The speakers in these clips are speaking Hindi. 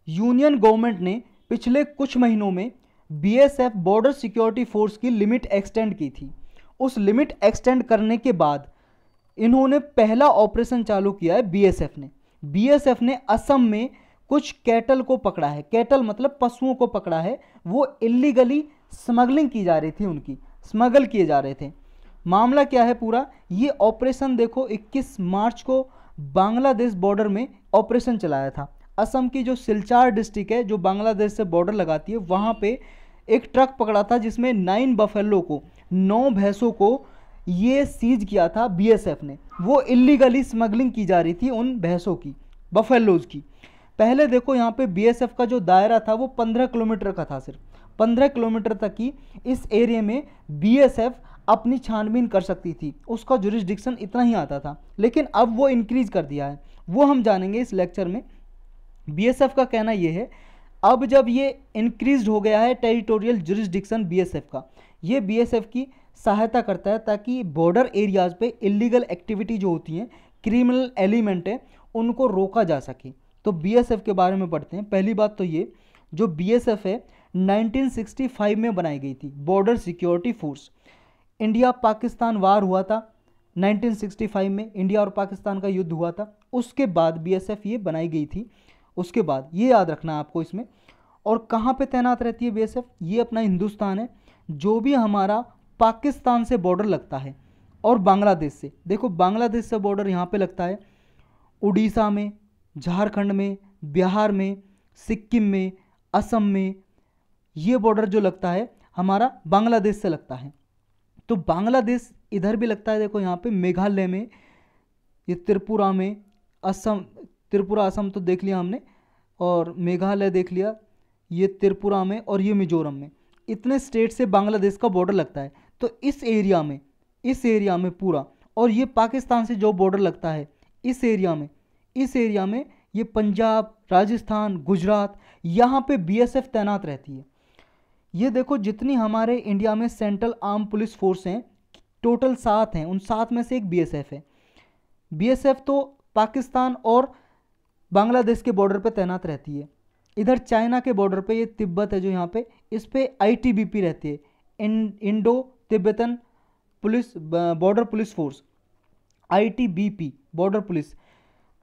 यूनियन गवर्नमेंट ने पिछले कुछ महीनों में बीएसएफ बॉर्डर सिक्योरिटी फोर्स की लिमिट एक्सटेंड की थी। उस लिमिट एक्सटेंड करने के बाद इन्होंने पहला ऑपरेशन चालू किया है बीएसएफ ने असम में कुछ कैटल को पकड़ा है। कैटल मतलब पशुओं को पकड़ा है, वो इलीगली स्मगलिंग की जा रही थी, उनकी स्मगल किए जा रहे थे। मामला क्या है पूरा, ये ऑपरेशन देखो 21 मार्च को बांग्लादेश बॉर्डर में ऑपरेशन चलाया था। असम की जो सिलचार डिस्ट्रिक्ट है जो बांग्लादेश से बॉर्डर लगाती है, वहाँ पे एक ट्रक पकड़ा था जिसमें 9 बफेलो को, 9 भैंसों को ये सीज किया था बीएसएफ ने। वो इलीगली स्मगलिंग की जा रही थी उन भैंसों की, बफेलोज की। पहले देखो यहाँ पे बीएसएफ का जो दायरा था वो 15 किलोमीटर का था, सिर्फ 15 किलोमीटर तक ही इस एरिया में बीएसएफ अपनी छानबीन कर सकती थी, उसका जुरिस्डिक्शन इतना ही आता था। लेकिन अब वो इंक्रीज कर दिया है, वो हम जानेंगे इस लेक्चर में। बीएसएफ का कहना ये है, अब जब ये इंक्रीज हो गया है टेरिटोरियल जुरिस्डिक्शन बीएसएफ का, ये बीएसएफ की सहायता करता है ताकि बॉर्डर एरियाज पे इलीगल एक्टिविटी जो होती हैं, क्रिमिनल एलिमेंट है, उनको रोका जा सके। तो बीएसएफ के बारे में पढ़ते हैं। पहली बात तो ये, जो बीएसएफ है 1965 में बनाई गई थी, border security force. India Pakistan war हुआ था 1965 में, इंडिया और पाकिस्तान का युद्ध हुआ था, उसके बाद बीएसएफ ये बनाई गई थी। उसके बाद ये याद रखना है आपको इसमें। और कहाँ पे तैनात रहती है बीएसएफ, ये अपना हिंदुस्तान है। जो भी हमारा पाकिस्तान से बॉर्डर लगता है और बांग्लादेश से, देखो बांग्लादेश से बॉर्डर यहाँ पे लगता है उड़ीसा में, झारखंड में, बिहार में, सिक्किम में, असम में, ये बॉर्डर जो लगता है हमारा बांग्लादेश से लगता है। तो बांग्लादेश इधर भी लगता है, देखो यहाँ पे मेघालय में, ये त्रिपुरा में, असम, त्रिपुरा असम तो देख लिया हमने, और मेघालय देख लिया, ये त्रिपुरा में, और ये मिजोरम में, इतने स्टेट से बांग्लादेश का बॉर्डर लगता है। तो इस एरिया में पूरा, और ये पाकिस्तान से जो बॉर्डर लगता है इस एरिया में ये पंजाब, राजस्थान, गुजरात, यहाँ पे बीएसएफ तैनात रहती है। ये देखो जितनी हमारे इंडिया में सेंट्रल आर्म पुलिस फोर्स हैं, टोटल 7 हैं, उन 7 में से एक बीएसएफ है। बीएसएफ तो पाकिस्तान और बांग्लादेश के बॉर्डर पे तैनात रहती है। इधर चाइना के बॉर्डर पे, ये तिब्बत है जो यहाँ पे, इस पे आईटीबीपी रहती है, Indo Tibetan police border police force, ITBP border police.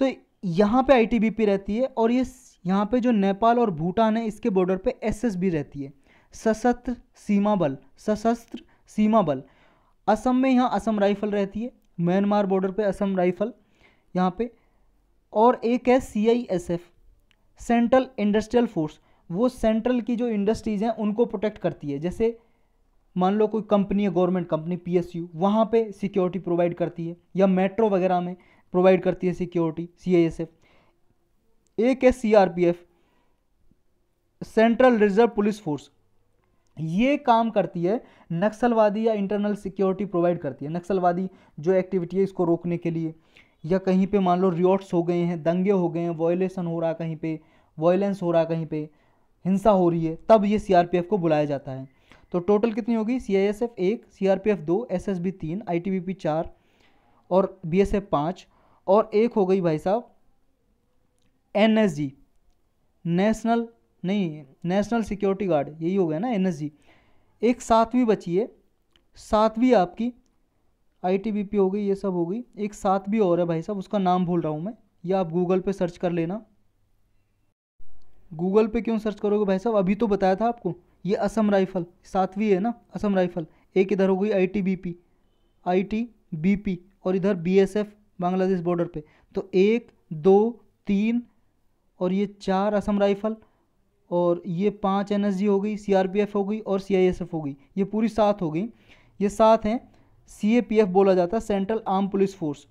तो यहाँ पे आईटीबीपी रहती है। और ये यहाँ पे जो नेपाल और भूटान है इसके बॉर्डर पे एसएसबी रहती है, सशस्त्र सीमा बल। असम में यहाँ असम राइफल रहती है, म्यांमार बॉर्डर पे असम राइफल यहाँ पे। और एक है सीआईएसएफ, सेंट्रल इंडस्ट्रियल फोर्स, वो सेंट्रल की जो इंडस्ट्रीज़ हैं उनको प्रोटेक्ट करती है। जैसे मान लो कोई कंपनी है, गवर्नमेंट कंपनी पीएसयू, वहाँ पे सिक्योरिटी प्रोवाइड करती है, या मेट्रो वगैरह में प्रोवाइड करती है सिक्योरिटी सीआईएसएफ। एक है CRPF, central reserve police force, ये काम करती है नक्सलवादी या इंटरनल सिक्योरिटी प्रोवाइड करती है, नक्सलवादी जो एक्टिविटी है इसको रोकने के लिए, या कहीं पे मान लो रियोट्स हो गए हैं, दंगे हो गए हैं, वायलेशन हो रहा है कहीं पे, वायलेंस हो रहा है कहीं पे, हिंसा हो रही है, तब ये सीआरपीएफ को बुलाया जाता है। तो टोटल कितनी होगी, सीआईएसएफ 1, सीआरपीएफ 2, एसएसबी 3, आईटीबीपी 4 और बीएसएफ 5, और एक हो गई भाई साहब एनएसजी, नेशनल सिक्योरिटी गार्ड, यही हो गया ना एनएसजी। एक 7वीं बची है, 7वीं आपकी आईटीबीपी हो गई, ये सब हो गई। एक 7वीं और है भाई साहब, उसका नाम भूल रहा हूँ मैं, या आप गूगल पे सर्च कर लेना। गूगल पे क्यों सर्च करोगे भाई साहब, अभी तो बताया था आपको, ये असम राइफल 7वीं है ना, असम राइफल। एक इधर हो गई आईटीबीपी, और इधर बीएसएफ बांग्लादेश बॉर्डर पे। तो 1, 2, 3 और ये 4 असम राइफल, और ये 5 एनएसजी हो गई, सीआरपीएफ हो गई, और सीआईएसएफ हो गई, ये पूरी 7 हो गई। ये 7 हैं। सीएपीएफ बोला जाता है, सेंट्रल आर्म पुलिस फोर्स।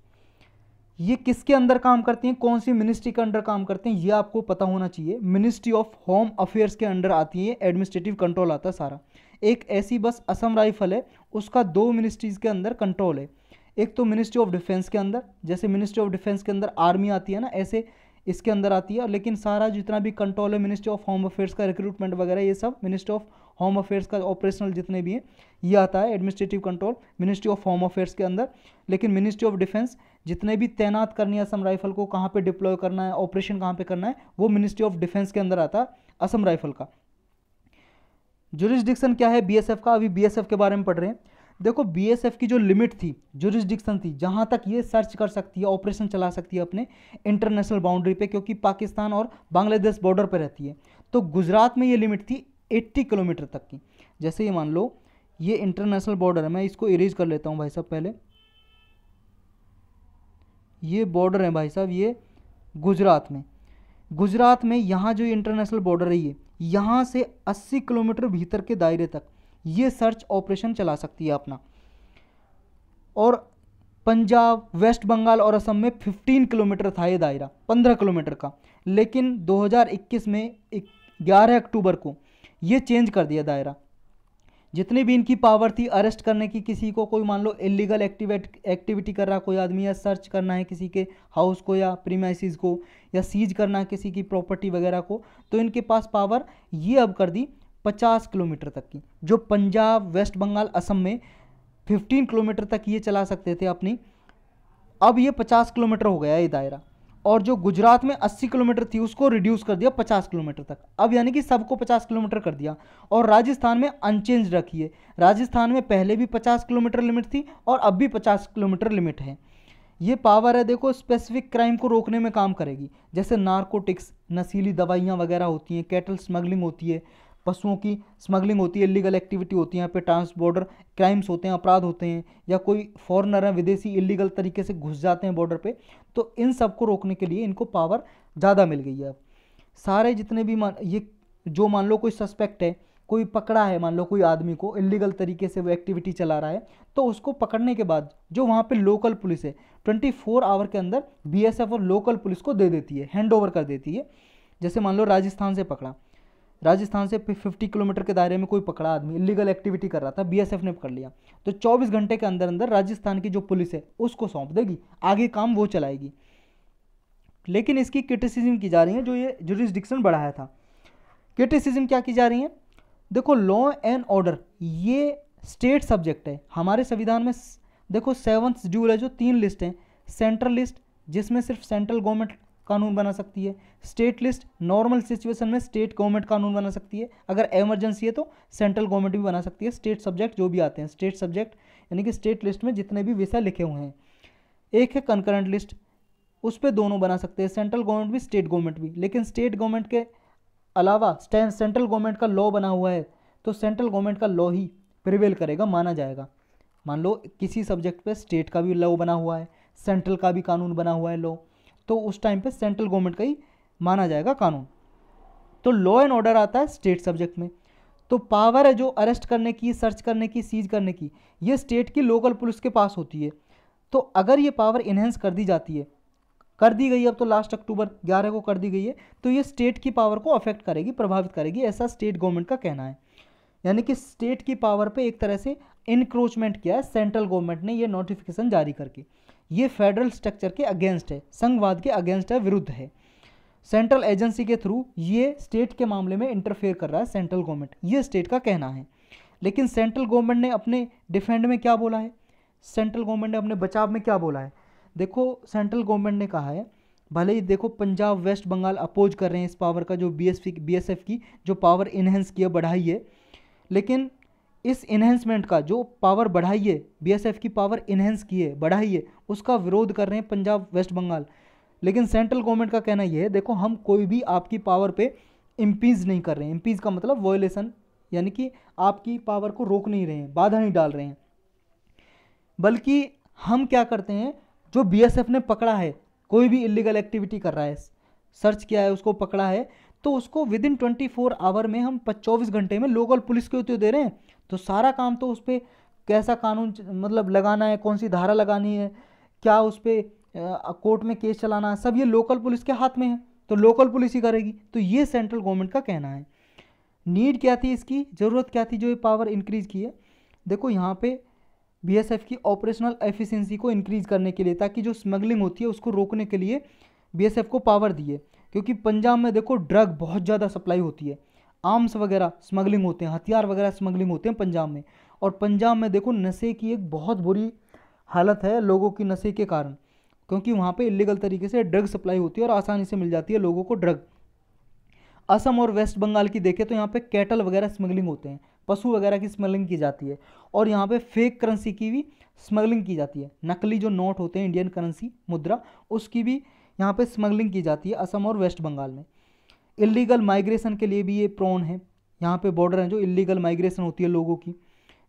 ये किसके अंदर काम करती हैं, कौन सी मिनिस्ट्री के अंडर काम करते हैं, ये आपको पता होना चाहिए। मिनिस्ट्री ऑफ होम अफेयर्स के अंडर आती है, एडमिनिस्ट्रेटिव कंट्रोल आता है सारा। एक ऐसी बस असम राइफल है, उसका 2 मिनिस्ट्रीज के अंदर कंट्रोल है। एक तो मिनिस्ट्री ऑफ डिफेंस के अंदर, जैसे मिनिस्ट्री ऑफ डिफेंस के अंदर आर्मी आती है ना, ऐसे इसके अंदर आती है। लेकिन सारा जितना भी कंट्रोल है मिनिस्ट्री ऑफ होम अफेयर्स का, रिक्रूटमेंट वगैरह, ये सब मिनिस्ट्री ऑफ होम अफेयर्स का ऑपरेशनल जितने भी हैं ये आता है, administrative control ministry of home affairs के अंदर। लेकिन मिनिस्ट्री ऑफ डिफेंस जितने भी तैनात करनी है असम राइफल को, कहाँ पे डिप्लॉय करना है, ऑपरेशन कहाँ पे करना है, वो मिनिस्ट्री ऑफ डिफेंस के अंदर आता है असम राइफल का। जुरिस्डिक्शन क्या है बीएसएफ का, अभी बीएसएफ के बारे में पढ़ रहे हैं। देखो बीएसएफ की जो लिमिट थी, जुरिस्डिक्शन थी, जहां तक ये सर्च कर सकती है, ऑपरेशन चला सकती है अपने इंटरनेशनल बाउंड्री पे, क्योंकि पाकिस्तान और बांग्लादेश बॉर्डर पे रहती है, तो गुजरात में ये लिमिट थी 80 किलोमीटर तक की। जैसे ये मान लो ये इंटरनेशनल बॉर्डर है, मैं इसको इरेज कर लेता हूँ भाई साहब पहले। ये बॉर्डर है भाई साहब, ये गुजरात में यहाँ जो इंटरनेशनल बॉर्डर है, ये यहाँ से 80 किलोमीटर भीतर के दायरे तक ये सर्च ऑपरेशन चला सकती है अपना। और पंजाब, वेस्ट बंगाल और असम में 15 किलोमीटर था ये दायरा, 15 किलोमीटर का। लेकिन 2021 में 11 अक्टूबर को ये चेंज कर दिया दायरा। जितनी भी इनकी पावर थी अरेस्ट करने की, किसी को कोई मान लो इलीगल एक्टिविटी कर रहा कोई आदमी, या सर्च करना है किसी के हाउस को या प्रीमाइसिस को, या सीज करना है किसी की प्रॉपर्टी वगैरह को, तो इनके पास पावर ये अब कर दी 50 किलोमीटर तक की। जो पंजाब, वेस्ट बंगाल, असम में 15 किलोमीटर तक ये चला सकते थे अपनी, अब ये 50 किलोमीटर हो गया ये दायरा। और जो गुजरात में 80 किलोमीटर थी उसको रिड्यूस कर दिया 50 किलोमीटर तक, अब यानी कि सबको 50 किलोमीटर कर दिया। और राजस्थान में अनचेंज रखी है, राजस्थान में पहले भी 50 किलोमीटर लिमिट थी और अब भी 50 किलोमीटर लिमिट है। ये पावर है देखो स्पेसिफिक क्राइम को रोकने में काम करेगी, जैसे नारकोटिक्स, नशीली दवाइयाँ वगैरह होती हैं, कैटल स्मगलिंग होती है, पशुओं की स्मगलिंग होती है, इलीगल एक्टिविटी होती है, यहाँ पे ट्रांस बॉर्डर क्राइम्स होते हैं, अपराध होते हैं, या कोई फॉरेनर है विदेशी इलीगल तरीके से घुस जाते हैं बॉर्डर पे, तो इन सब को रोकने के लिए इनको पावर ज़्यादा मिल गई है। अब सारे जितने भी ये जो मान लो कोई सस्पेक्ट है, कोई पकड़ा है, मान लो कोई आदमी को इलीगल तरीके से वो एक्टिविटी चला रहा है, तो उसको पकड़ने के बाद जो वहाँ पे लोकल पुलिस है 24 आवर के अंदर बीएसएफ और लोकल पुलिस को दे देती है, हैंड ओवर कर देती है। जैसे मान लो राजस्थान से पकड़ा, राजस्थान से 50 किलोमीटर के दायरे में कोई पकड़ा आदमी इलीगल एक्टिविटी कर रहा था, बीएसएफ ने पकड़ लिया, तो 24 घंटे के अंदर अंदर राजस्थान की जो पुलिस है उसको सौंप देगी, आगे काम वो चलाएगी। लेकिन इसकी क्रिटिसिज्म की जा रही है, जो ये जुरिस्डिक्शन बढ़ाया था, क्रिटिसिज्म क्या की जा रही है, देखो लॉ एंड ऑर्डर ये स्टेट सब्जेक्ट है हमारे संविधान में। देखो 7th शेड्यूल है जो 3 लिस्ट हैं, सेंट्रल लिस्ट जिसमें सिर्फ सेंट्रल गवर्नमेंट कानून बना सकती है, स्टेट लिस्ट नॉर्मल सिचुएशन में स्टेट गवर्नमेंट कानून बना सकती है, अगर इमरजेंसी है तो सेंट्रल गवर्नमेंट भी बना सकती है। स्टेट सब्जेक्ट जो भी आते हैं, स्टेट सब्जेक्ट यानी कि स्टेट लिस्ट में जितने भी विषय लिखे हुए हैं। एक है कंकरेंट लिस्ट, उस पर दोनों बना सकते हैं, सेंट्रल गवर्नमेंट भी स्टेट गवर्नमेंट भी। लेकिन स्टेट गवर्नमेंट के अलावा सेंट्रल गवर्नमेंट का लॉ बना हुआ है, तो सेंट्रल गवर्नमेंट का लॉ ही प्रिवेल करेगा, माना जाएगा। मान लो किसी सब्जेक्ट पे स्टेट का भी लॉ बना हुआ है, सेंट्रल का भी कानून बना हुआ है लॉ, तो उस टाइम पे सेंट्रल गवर्नमेंट का ही माना जाएगा कानून। तो लॉ एंड ऑर्डर आता है स्टेट सब्जेक्ट में। तो पावर है जो अरेस्ट करने की, सर्च करने की, सीज करने की, ये स्टेट की लोकल पुलिस के पास होती है। तो अगर ये पावर इन्हेंस कर दी जाती है, कर दी गई, अब तो लास्ट अक्टूबर 11 को कर दी गई है, तो ये स्टेट की पावर को अफेक्ट करेगी, प्रभावित करेगी, ऐसा स्टेट गवर्नमेंट का कहना है। यानी कि स्टेट की पावर पे एक तरह से इनक्रोचमेंट किया है सेंट्रल गवर्नमेंट ने ये नोटिफिकेशन जारी करके। ये फेडरल स्ट्रक्चर के अगेंस्ट है, संघवाद के अगेंस्ट है, विरुद्ध है। सेंट्रल एजेंसी के थ्रू ये स्टेट के मामले में इंटरफेयर कर रहा है सेंट्रल गवर्नमेंट, ये स्टेट का कहना है। लेकिन सेंट्रल गवर्नमेंट ने अपने डिफेंड में क्या बोला है, सेंट्रल गवर्नमेंट ने अपने बचाव में क्या बोला है? देखो सेंट्रल गवर्नमेंट ने कहा है, भले ही देखो पंजाब, वेस्ट बंगाल अपोज कर रहे हैं इस पावर का, जो बीएसएफ की जो पावर इन्हेंस की है, बढ़ाई है, लेकिन इस इन्हेंसमेंट का जो पावर बढ़ाई है, बीएसएफ की पावर इन्हेंस की है, बढ़ाई है, उसका विरोध कर रहे हैं पंजाब, वेस्ट बंगाल। लेकिन सेंट्रल गवर्नमेंट का कहना यह है, देखो हम कोई भी आपकी पावर पे इम्पीज नहीं कर रहे हैं। इम्पीज का मतलब वॉयलेशन, यानी कि आपकी पावर को रोक नहीं रहे हैं, बाधा नहीं डाल रहे हैं, बल्कि हम क्या करते हैं, जो बीएसएफ ने पकड़ा है, कोई भी इलीगल एक्टिविटी कर रहा है, सर्च किया है, उसको पकड़ा है, तो उसको विद इन 24 आवर में हम 24 घंटे में लोकल पुलिस को तो दे रहे हैं। तो सारा काम तो उस पर कैसा कानून मतलब लगाना है, कौन सी धारा लगानी है, क्या उस पर कोर्ट में केस चलाना है, सब ये लोकल पुलिस के हाथ में है, तो लोकल पुलिस ही करेगी। तो ये सेंट्रल गवर्नमेंट का कहना है। नीड क्या थी इसकी, ज़रूरत क्या थी जो ये पावर इंक्रीज की है? देखो यहाँ पे बीएसएफ की ऑपरेशनल एफिशिएंसी को इंक्रीज करने के लिए, ताकि जो स्मगलिंग होती है उसको रोकने के लिए बीएसएफ को पावर दी है। क्योंकि पंजाब में देखो ड्रग बहुत ज़्यादा सप्लाई होती है, आर्म्स वगैरह स्मगलिंग होते हैं, हथियार वगैरह स्मगलिंग होते हैं पंजाब में। और पंजाब में देखो नशे की एक बहुत बुरी हालत है लोगों की, नशे के कारण। क्योंकि वहाँ पे इलीगल तरीके से ड्रग सप्लाई होती है और आसानी से मिल जाती है लोगों को ड्रग। असम और वेस्ट बंगाल की देखें तो यहाँ पे कैटल वगैरह स्मगलिंग होते हैं, पशु वगैरह की स्मगलिंग की जाती है, और यहाँ पे फेक करेंसी की भी स्मगलिंग की जाती है। नकली जो नोट होते हैं इंडियन करेंसी मुद्रा, उसकी भी यहाँ पे स्मगलिंग की जाती है असम और वेस्ट बंगाल में। इलीगल माइग्रेशन के लिए भी ये प्रोन है, यहाँ पे बॉर्डर हैं जो इलीगल माइग्रेशन होती है लोगों की।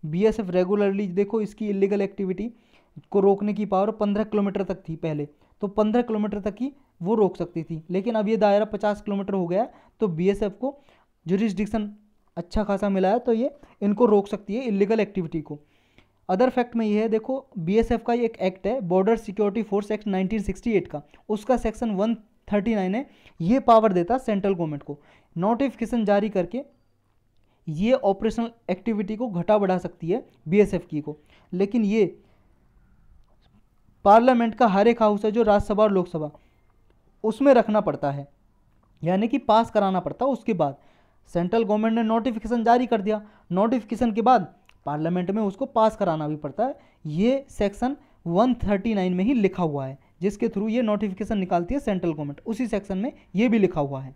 बीएसएफ रेगुलरली देखो इसकी इलीगल एक्टिविटी को रोकने की पावर 15 किलोमीटर तक थी पहले, तो 15 किलोमीटर तक ही वो रोक सकती थी, लेकिन अब ये दायरा 50 किलोमीटर हो गया, तो बीएसएफ को जुरिस्डिक्शन अच्छा खासा मिला है, तो ये इनको रोक सकती है इलीगल एक्टिविटी को। अदर फैक्ट में ये है, देखो बीएसएफ का एक एक्ट है बॉर्डर सिक्योरिटी फोर्स एक्ट 1968 का, उसका सेक्शन 139 है, ये पावर देता सेंट्रल गवर्नमेंट को नोटिफिकेशन जारी करके ये ऑपरेशनल एक्टिविटी को घटा बढ़ा सकती है बीएसएफ की को। लेकिन ये पार्लियामेंट का हर एक हाउस है जो राज्यसभा और लोकसभा, उसमें रखना पड़ता है, यानी कि पास कराना पड़ता है। उसके बाद सेंट्रल गवर्नमेंट ने नोटिफिकेशन जारी कर दिया, नोटिफिकेशन के बाद पार्लियामेंट में उसको पास कराना भी पड़ता है। ये सेक्शन 139 में ही लिखा हुआ है, जिसके थ्रू ये नोटिफिकेशन निकालती है सेंट्रल गवर्नमेंट, उसी सेक्शन में ये भी लिखा हुआ है।